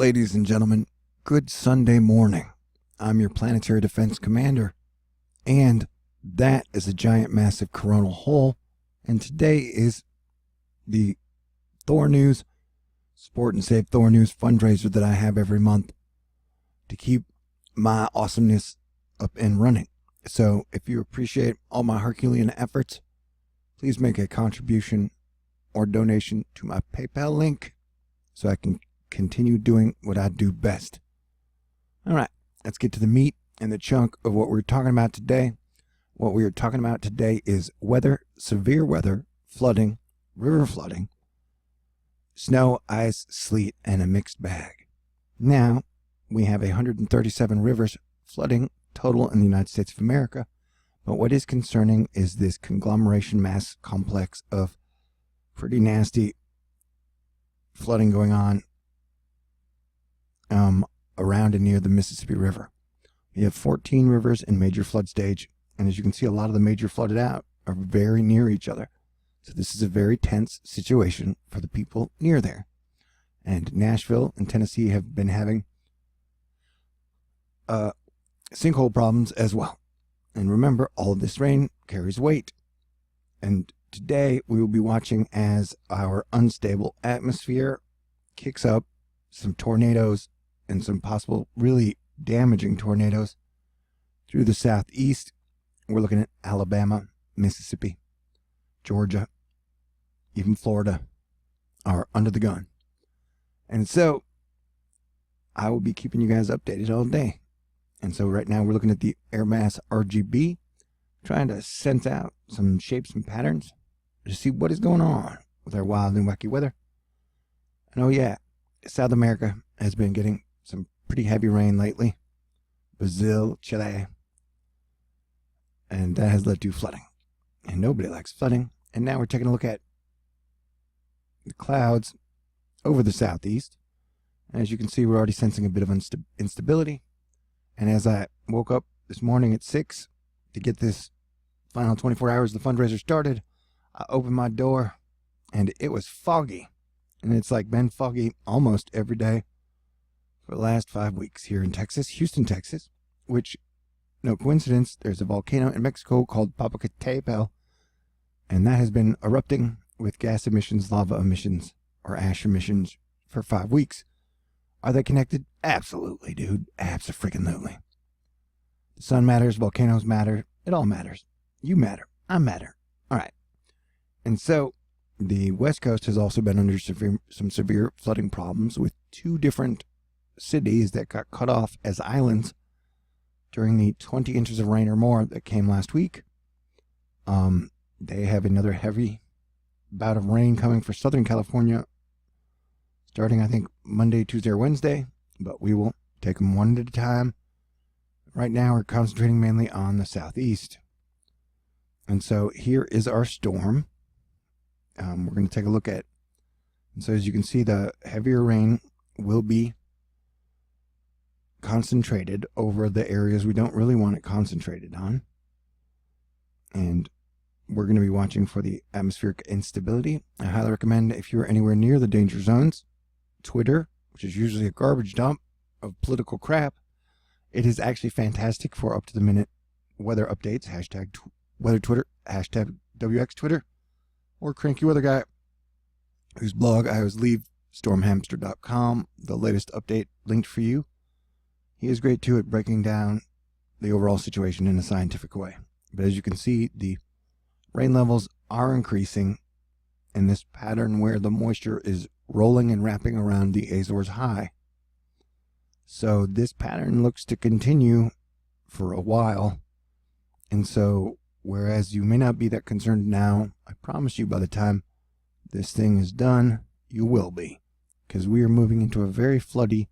Ladies and gentlemen, good Sunday morning. I'm your planetary defense commander, and that is a giant massive coronal hole, and today is the Thor News, Support and Save Thor News fundraiser that I have every month to keep my awesomeness up and running. So if you appreciate all my Herculean efforts, please make a contribution or donation to my PayPal link so I can continue doing what I do best. All right, let's get to the meat and the chunk of what we're talking about today. What we are talking about today is weather, severe weather, flooding, river flooding, snow, ice, sleet, and a mixed bag. Now, we have 137 rivers flooding total in the United States of America, but what is concerning is this conglomeration mass complex of pretty nasty flooding going on around and near the Mississippi River. We have 14 rivers in major flood stage, and as you can see, a lot of the major flooded out are very near each other. So this is a very tense situation for the people near there. And Nashville and Tennessee have been having sinkhole problems as well. And remember, all of this rain carries weight. And today we will be watching as our unstable atmosphere kicks up some tornadoes and some possible really damaging tornadoes through the southeast. We're looking at Alabama, Mississippi, Georgia, even Florida are under the gun. And so I will be keeping you guys updated all day. And so right now we're looking at the air mass RGB, trying to sense out some shapes and patterns to see what is going on with our wild and wacky weather. And oh yeah, South America has been getting some pretty heavy rain lately. Brazil, Chile. And that has led to flooding. And nobody likes flooding. And now we're taking a look at the clouds over the southeast. As you can see, we're already sensing a bit of instability. And as I woke up this morning at 6 to get this final 24 hours of the fundraiser started, I opened my door and it was foggy. And it's like been foggy almost every day for the last 5 weeks here in Texas, Houston, Texas, which, no coincidence, there's a volcano in Mexico called Popocatépetl, and that has been erupting with gas emissions, lava emissions, or ash emissions for 5 weeks. Are they connected? Absolutely, dude. Abso-freaking-lutely. The sun matters, volcanoes matter, it all matters. You matter, I matter. All right. And so the West Coast has also been under some severe flooding problems with 2 different cities that got cut off as islands during the 20 inches of rain or more that came last week. They have another heavy bout of rain coming for Southern California starting, I think, Monday, Tuesday, or Wednesday, but we will take them one at a time. Right now, we're concentrating mainly on the southeast. And so here is our storm. We're going to take a look at, and so as you can see, the heavier rain will be concentrated over the areas we don't really want it concentrated on. And we're going to be watching for the atmospheric instability. I highly recommend, if you're anywhere near the danger zones, Twitter, which is usually a garbage dump of political crap, it is actually fantastic for up-to-the-minute weather updates. Hashtag weather Twitter, hashtag WX Twitter, or crankywxguy, whose blog I always leave stormhamster.com, the latest update linked for you. He is great too at breaking down the overall situation in a scientific way. But as you can see, the rain levels are increasing in this pattern where the moisture is rolling and wrapping around the Azores High. So this pattern looks to continue for a while. And so, whereas you may not be that concerned now, I promise you by the time this thing is done, you will be. Because we are moving into a very floody,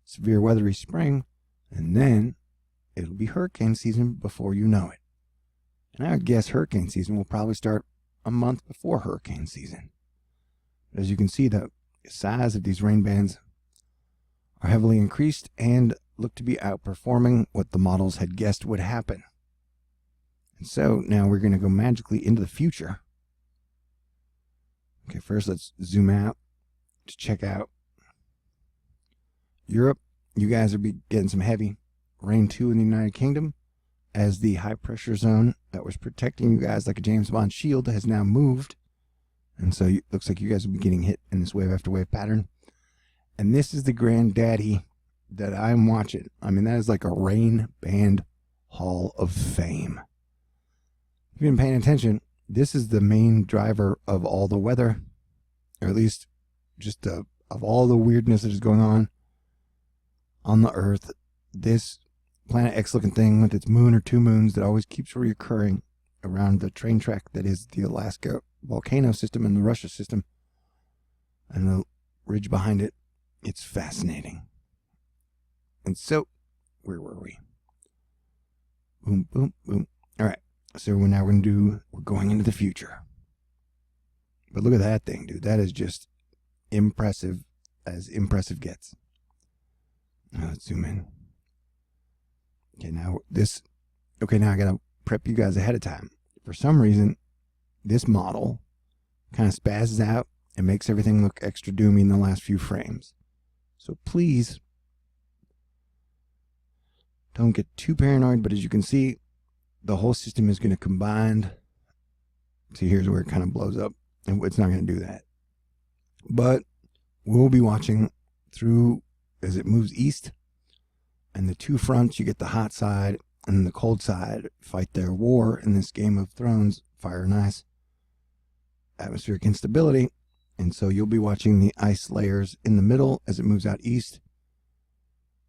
severe weathery spring, and then it'll be hurricane season before you know it. And I would guess hurricane season will probably start a month before hurricane season. As you can see, the size of these rain bands are heavily increased and look to be outperforming what the models had guessed would happen. And so now we're going to go magically into the future. Okay, first let's zoom out to check out Europe, you guys are getting some heavy rain too in the United Kingdom, as the high pressure zone that was protecting you guys like a James Bond shield has now moved. And so it looks like you guys will be getting hit in this wave after wave pattern. And this is the granddaddy that I'm watching. I mean, that is like a rain band hall of fame. If you've been paying attention, this is the main driver of all the weather, or at least just of all the weirdness that is going on the Earth. This Planet X looking thing with its moon or two moons that always keeps reoccurring around the train track that is the Alaska volcano system and the Russia system and the ridge behind it. It's fascinating. And so, where were we? Boom, boom, boom. All right. So we're going into the future. But look at that thing, dude. That is just impressive as impressive gets. Now let's zoom in. Okay, now I gotta prep you guys ahead of time. For some reason, this model kind of spazzes out and makes everything look extra doomy in the last few frames. So please don't get too paranoid, but as you can see, the whole system is going to combine. See, here's where it kind of blows up, and it's not going to do that. But we'll be watching through as it moves east, and the two fronts, you get the hot side and the cold side fight their war in this Game of Thrones, fire and ice, atmospheric instability. And so you'll be watching the ice layers in the middle as it moves out east,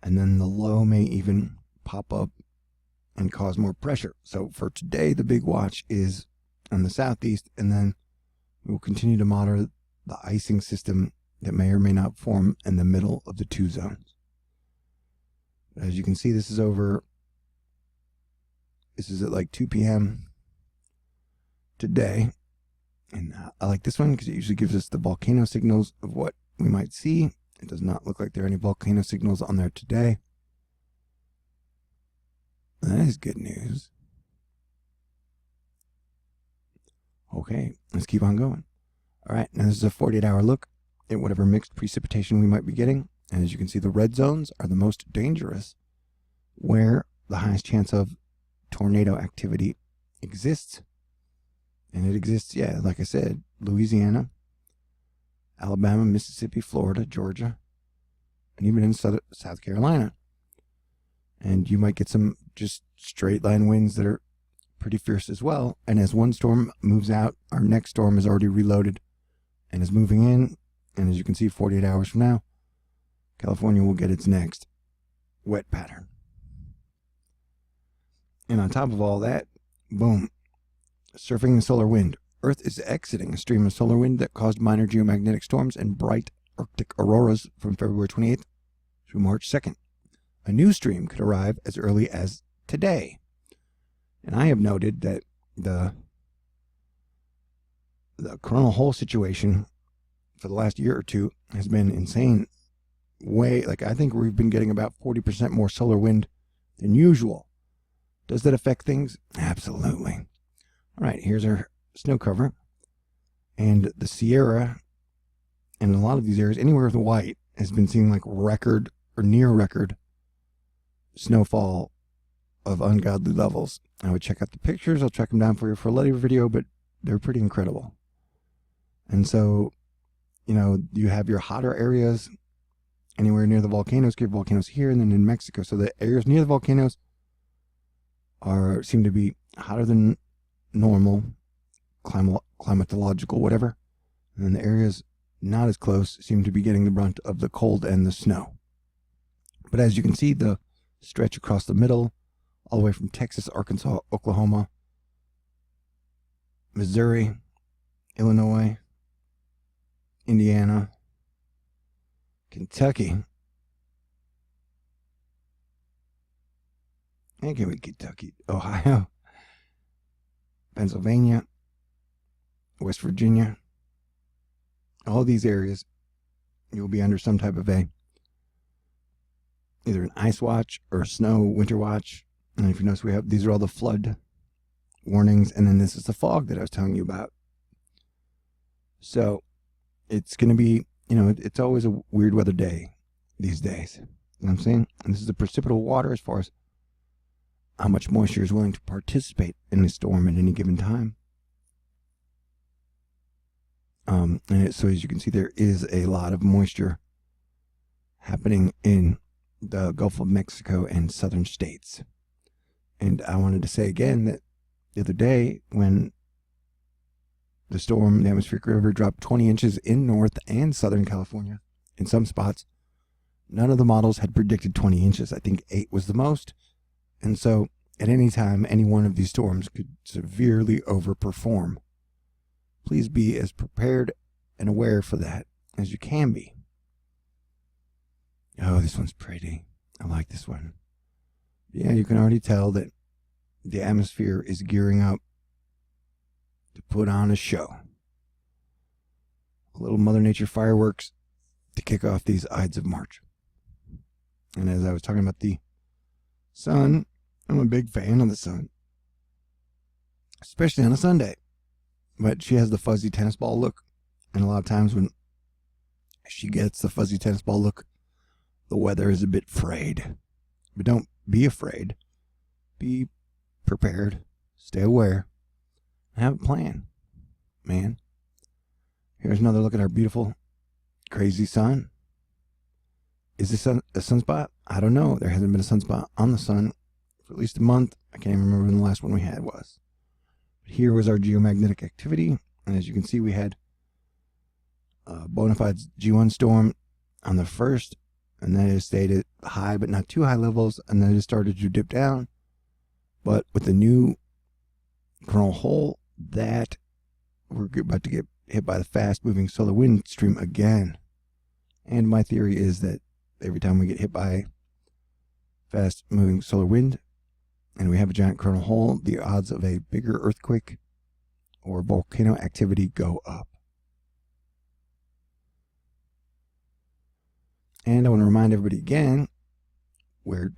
and then the low may even pop up and cause more pressure. So for today, the big watch is on the southeast, and then we'll continue to monitor the icing system that may or may not form in the middle of the two zones. As you can see, this is at like 2 p.m. today. And I like this one because it usually gives us the volcano signals of what we might see. It does not look like there are any volcano signals on there today. That is good news. Okay, let's keep on going. All right, now this is a 48-hour look at whatever mixed precipitation we might be getting. And as you can see, the red zones are the most dangerous, where the highest chance of tornado activity exists. And it exists, yeah, like I said, Louisiana, Alabama, Mississippi, Florida, Georgia, and even in South Carolina. And you might get some just straight line winds that are pretty fierce as well. And as one storm moves out, our next storm is already reloaded and is moving in. And as you can see, 48 hours from now, California will get its next wet pattern. And on top of all that, boom, surfing the solar wind. Earth is exiting a stream of solar wind that caused minor geomagnetic storms and bright Arctic auroras from February 28th through March 2nd. A new stream could arrive as early as today. And I have noted that the coronal hole situation for the last year or two has been insane. I think we've been getting about 40% more solar wind than usual. Does that affect things? Absolutely. All right, here's our snow cover. And the Sierra, and a lot of these areas, anywhere with white, has been seeing like record or near record snowfall of ungodly levels. I would check out the pictures. I'll track them down for you for a later video, but they're pretty incredible. And so, you have your hotter areas anywhere near the volcanoes. You have volcanoes here and then in Mexico. So the areas near the volcanoes seem to be hotter than normal, climatological, whatever. And then the areas not as close seem to be getting the brunt of the cold and the snow. But as you can see, the stretch across the middle, all the way from Texas, Arkansas, Oklahoma, Missouri, Illinois, Indiana, Kentucky. And can we Kentucky, Ohio, Pennsylvania, West Virginia. All these areas, you'll be under some type of either an ice watch or a snow winter watch. And if you notice, these are all the flood warnings, and then this is the fog that I was telling you about. So it's going to be, it's always a weird weather day. these days. You know what I'm saying? And this is the precipitable water as far as how much moisture is willing to participate in a storm at any given time. So as you can see, there is a lot of moisture happening in the Gulf of Mexico and southern states. And I wanted to say again that the other day when the storm, the atmospheric river, dropped 20 inches in North and Southern California in some spots, none of the models had predicted 20 inches. I think 8 was the most. And so at any time, any one of these storms could severely overperform. Please be as prepared and aware for that as you can be. Oh, this one's pretty. I like this one. Yeah, you can already tell that the atmosphere is gearing up to put on a show. A little Mother Nature fireworks to kick off these Ides of March. And as I was talking about the sun, I'm a big fan of the sun, especially on a Sunday. But she has the fuzzy tennis ball look, and a lot of times when she gets the fuzzy tennis ball look, the weather is a bit frayed. But don't be afraid. Be prepared. Stay aware. And have a plan, man. Here's another look at our beautiful, crazy sun. Is this a sunspot? I don't know. There hasn't been a sunspot on the sun for at least a month. I can't even remember when the last one we had was. But here was our geomagnetic activity. And as you can see, we had a bona fide G1 storm on the 1st. And then it stayed at high, but not too high levels. And then it started to dip down. But with the new coronal hole, that we're about to get hit by the fast-moving solar wind stream again. And my theory is that every time we get hit by fast-moving solar wind and we have a giant coronal hole, the odds of a bigger earthquake or volcano activity go up. And I want to remind everybody again, we're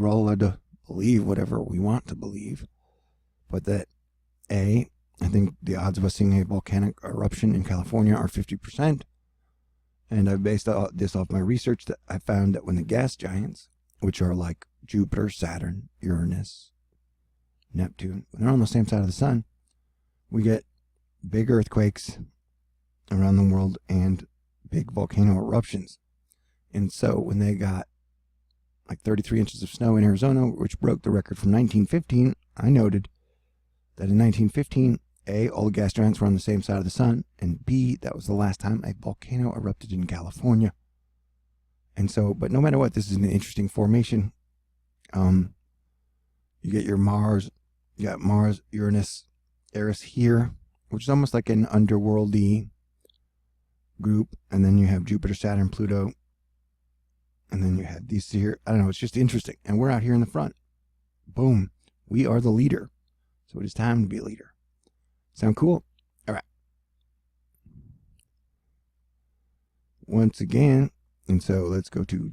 all allowed to believe whatever we want to believe, but that I think the odds of us seeing a volcanic eruption in California are 50%. And I've based this off my research that I found that when the gas giants, which are like Jupiter, Saturn, Uranus, Neptune, when they're on the same side of the sun, we get big earthquakes around the world and big volcano eruptions. And so when they got like 33 inches of snow in Arizona, which broke the record from 1915, I noted that in 1915, A, all the gas giants were on the same side of the sun, and B, that was the last time a volcano erupted in California. And so, but no matter what, this is an interesting formation. You get your Mars, you got Mars, Uranus, Eris here, which is almost like an underworldy group, and then you have Jupiter, Saturn, Pluto, and then you have these here. I don't know, it's just interesting. And we're out here in the front. Boom. We are the leader. So it is time to be a leader. Sound cool? All right. Once again, and so let's go to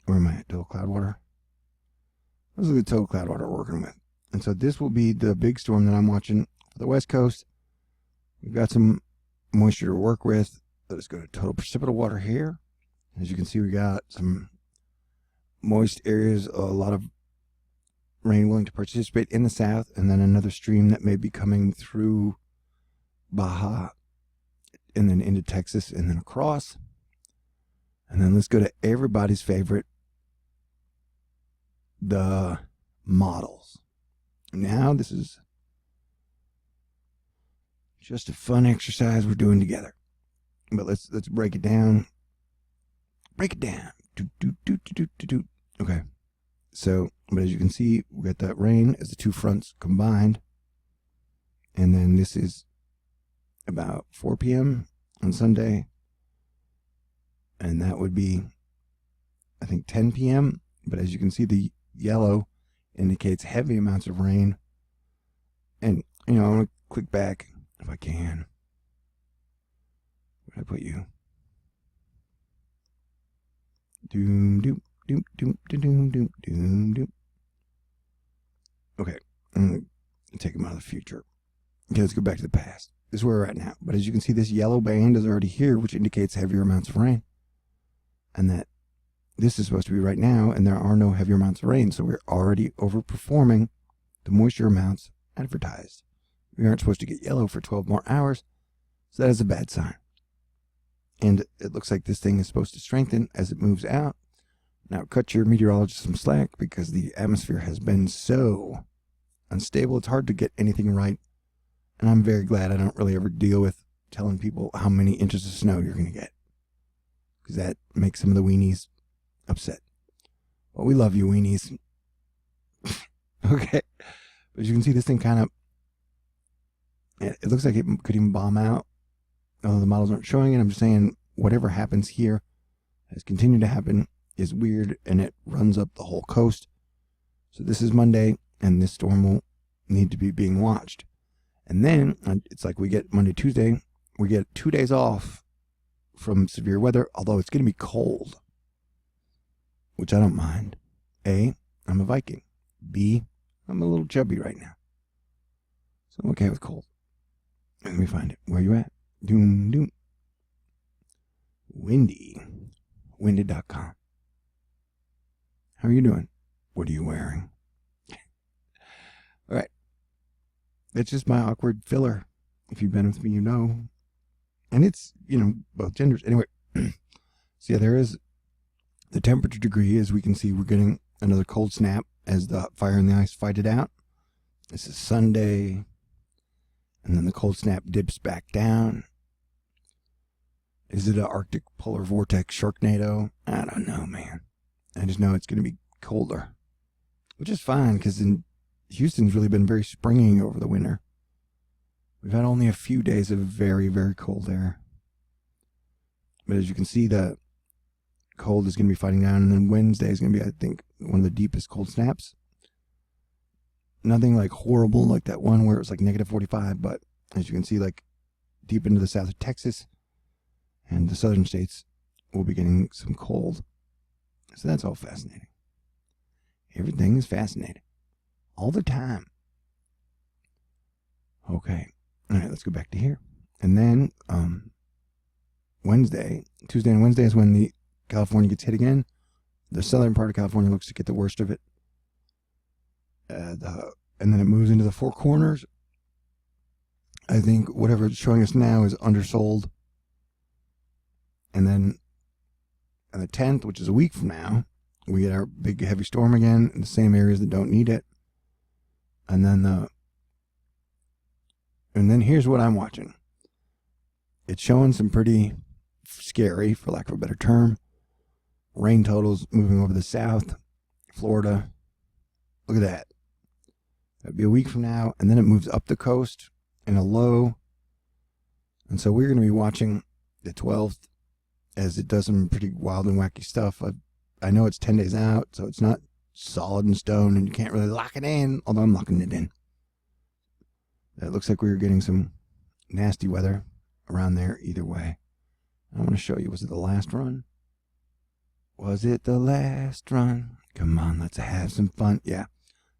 where am I at? Total cloud water. This is the total cloud water we're working with. And so this will be the big storm that I'm watching for the West Coast. We've got some moisture to work with. Let's go to total precipitable water here. As you can see, we got some moist areas, a lot of rain willing to participate in the south, and then another stream that may be coming through Baja and then into Texas and then across. And then let's go to everybody's favorite, the models. Now this is just a fun exercise we're doing together. But let's break it down. Break it down. Okay. So, but as you can see, we got that rain as the two fronts combined. And then this is about 4 p.m. on Sunday. And that would be, I think, 10 p.m. But as you can see, the yellow indicates heavy amounts of rain. And, I want to click back if I can. Where did I put you? Doom, doom, doom, doom, doom, doom, doom, doom. Okay, I'm going to take them out of the future. Okay, let's go back to the past. This is where we're at now. But as you can see, this yellow band is already here, which indicates heavier amounts of rain. and that this is supposed to be right now, and there are no heavier amounts of rain, so we're already overperforming the moisture amounts advertised. We aren't supposed to get yellow for 12 more hours, so that is a bad sign. And it looks like this thing is supposed to strengthen as it moves out. Now, cut your meteorologist some slack because the atmosphere has been so unstable. It's hard to get anything right. And I'm very glad I don't really ever deal with telling people how many inches of snow you're going to get, because that makes some of the weenies upset. Well, we love you, weenies. Okay. But as you can see, this thing kind of, it looks like it could even bomb out. Although the models aren't showing it, I'm just saying whatever happens here has continued to happen is weird, and it runs up the whole coast. So this is Monday, and this storm will need to be being watched. And then it's like we get Monday, Tuesday, we get 2 days off from severe weather, although it's going to be cold, which I don't mind. A, I'm a Viking. B, I'm a little chubby right now, so I'm okay with cold. Let me find it. Where you at? Doom, doom. Windy. Winded.com. How are you doing? What are you wearing? All right. That's just my awkward filler. If you've been with me, you know. And it's, both genders. Anyway. So yeah, there is the temperature degree. As we can see, we're getting another cold snap as the fire and the ice fight it out. This is Sunday. And then the cold snap dips back down. Is it an Arctic polar vortex Sharknado? I don't know, man. I just know it's going to be colder, which is fine because in Houston's really been very springy over the winter. We've had only a few days of very, very cold air. But as you can see, the cold is going to be fighting down, and then Wednesday is going to be, I think, one of the deepest cold snaps. Nothing like horrible like that one where it was like -45, but as you can see, like deep into the south of Texas and the southern states, we'll be getting some cold. So that's all fascinating. Everything is fascinating. All the time. Okay. All right, let's go back to here. And then Tuesday and Wednesday is when the California gets hit again. The southern part of California looks to get the worst of it. And then it moves into the Four Corners. I think whatever it's showing us now is undersold. And then on the 10th, which is a week from now, we get our big heavy storm again in the same areas that don't need it. And then here's what I'm watching. It's showing some pretty scary, for lack of a better term, rain totals moving over the south, Florida. Look at that. That'd be a week from now, and then it moves up the coast in a low. And so we're going to be watching the 12th as it does some pretty wild and wacky stuff. I know it's 10 days out, so it's not solid in stone, and you can't really lock it in, although I'm locking it in. It looks like we were getting some nasty weather around there either way. I want to show you, was it the last run? Was it the last run? Come on, let's have some fun. Yeah.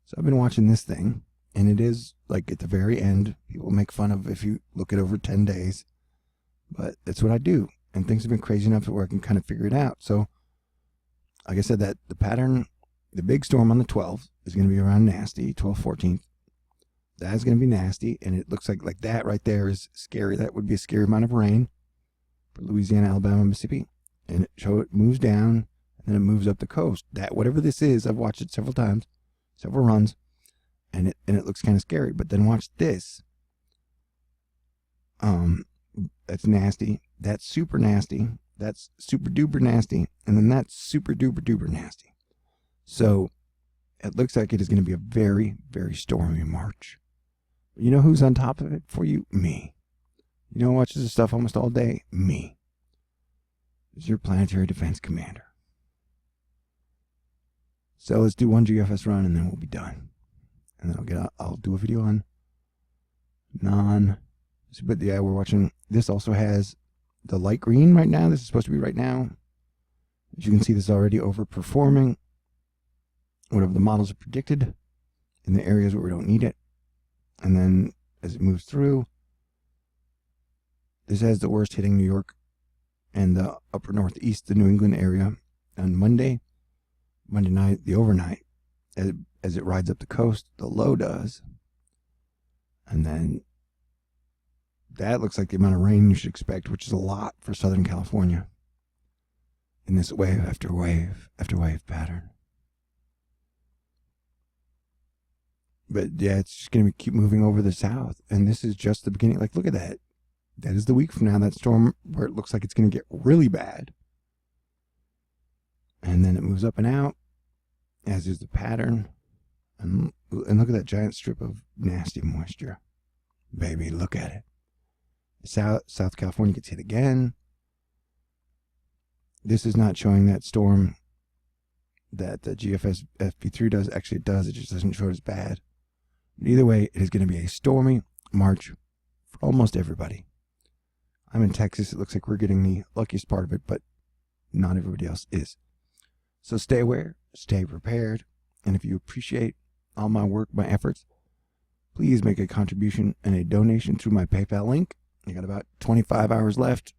So I've been watching this thing, and it is like at the very end. People make fun of if you look at over 10 days, but that's what I do. And things have been crazy enough to where I can kind of figure it out. So, like I said, that the pattern, the big storm on the 12th is going to be around nasty, 12th, 14th. That's going to be nasty, and it looks like that right there is scary. That would be a scary amount of rain for Louisiana, Alabama, Mississippi. And it moves down, and then it moves up the coast. That, whatever this is, I've watched it several times, several runs, and it looks kind of scary. But then watch this. That's nasty. That's super nasty. That's super duper nasty. And then that's super duper duper nasty. So it looks like it is going to be a very, very stormy March. You know who's on top of it for you? Me. You know who watches this stuff almost all day? Me. It's your Planetary Defense Commander. So let's do one GFS run and then we'll be done. And then I'll do a video on but yeah, we're watching. This also has the light green right now. This is supposed to be right now. As you can see, this is already overperforming whatever the models have predicted in the areas where we don't need it. And then as it moves through, this has the worst hitting New York and the upper northeast, the New England area on Monday night, the overnight, as it rides up the coast, the low does. And then that looks like the amount of rain you should expect, which is a lot for Southern California in this wave after wave after wave pattern. But yeah, it's just going to keep moving over the south. And this is just the beginning. Like, look at that. That is the week from now, that storm where it looks like it's going to get really bad. And then it moves up and out, as is the pattern. And look at that giant strip of nasty moisture. Baby, look at it. South California gets hit again. This is not showing that storm that the GFS FP3 does. Actually, it does. It just doesn't show it as bad. But either way, it is going to be a stormy March for almost everybody. I'm in Texas. It looks like we're getting the luckiest part of it, but not everybody else is. So stay aware, stay prepared, and if you appreciate all my work, my efforts, please make a contribution and a donation through my PayPal link. I got about 25 hours left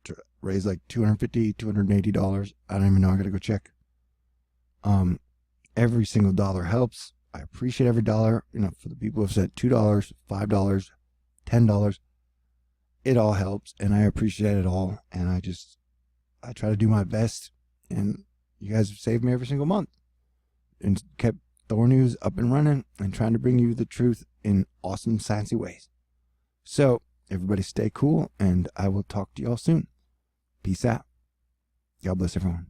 to raise like $250, $280. I don't even know. I got to go check. Every single dollar helps. I appreciate every dollar. You know, for the people who have said $2, $5, $10, it all helps, and I appreciate it all. And I try to do my best, and you guys have saved me every single month and kept Thor News up and running and trying to bring you the truth in awesome, sciencey ways. So everybody stay cool, and I will talk to y'all soon. Peace out. God bless everyone.